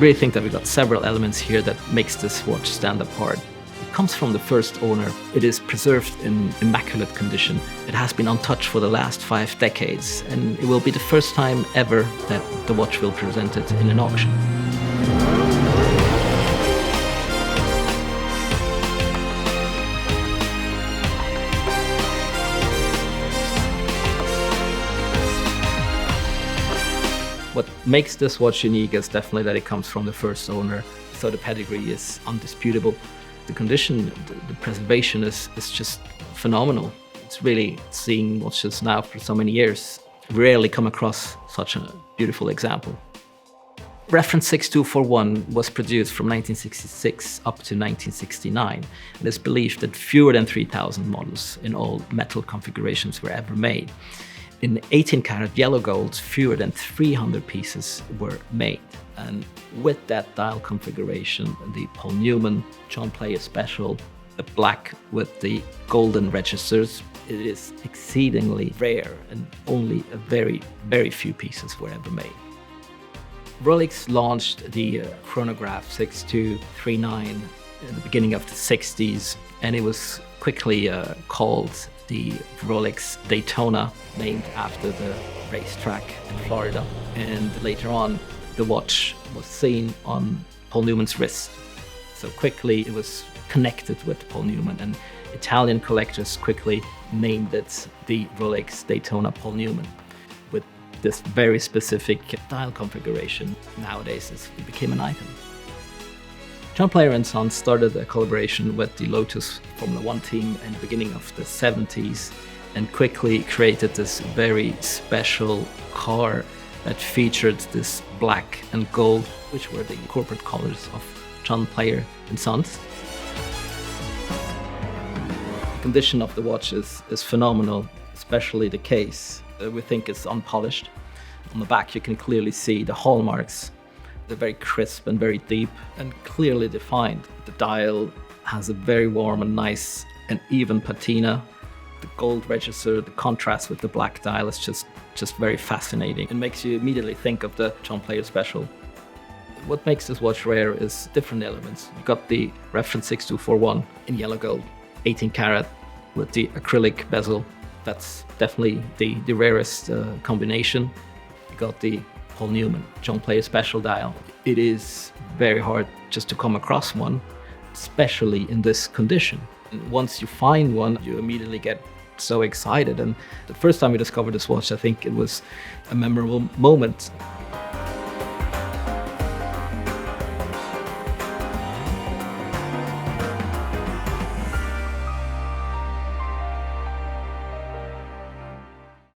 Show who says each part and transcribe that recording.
Speaker 1: really think that we got several elements here that makes this watch stand apart. It comes from the first owner. It is preserved in immaculate condition. It has been untouched for the last 5 decades, and it will be the first time ever that the watch will be presented in an auction. What makes this watch unique is definitely that it comes from the first owner, so the pedigree is undisputable. The condition, the preservation is just phenomenal. It's really, seeing watches now for so many years, rarely come across such a beautiful example. Reference 6241 was produced from 1966 up to 1969, and it's believed that fewer than 3,000 models in all metal configurations were ever made. In 18-karat yellow gold, fewer than 300 pieces were made. And with that dial configuration, the Paul Newman John Player Special, the black with the golden registers, it is exceedingly rare and only a very, very few pieces were ever made. Rolex launched the chronograph 6239 in the beginning of the 60s, and it was quickly called the Rolex Daytona, named after the racetrack in Florida. And later on, the watch was seen on Paul Newman's wrist. So quickly it was connected with Paul Newman, and Italian collectors quickly named it the Rolex Daytona Paul Newman. With this very specific dial configuration, nowadays it became an item. John Player & Sons started a collaboration with the Lotus Formula 1 team in the beginning of the 70s and quickly created this very special car that featured this black and gold, which were the corporate colors of John Player & Sons. The condition of the watch is phenomenal, especially the case. We think it's unpolished. On the back you can clearly see the hallmarks. They're very crisp and very deep and clearly defined. The dial has a very warm and nice and even patina. The gold register, the contrast with the black dial is just very fascinating. It makes you immediately think of the John Player Special. What makes this watch rare is different elements. You've got the reference 6241 in yellow gold, 18 karat with the acrylic bezel. That's definitely the rarest combination. You got the Paul Newman John Player Special dial. It is very hard just to come across one, especially in this condition. And once you find one, you immediately get so excited. And the first time we discovered this watch, I think it was a memorable moment.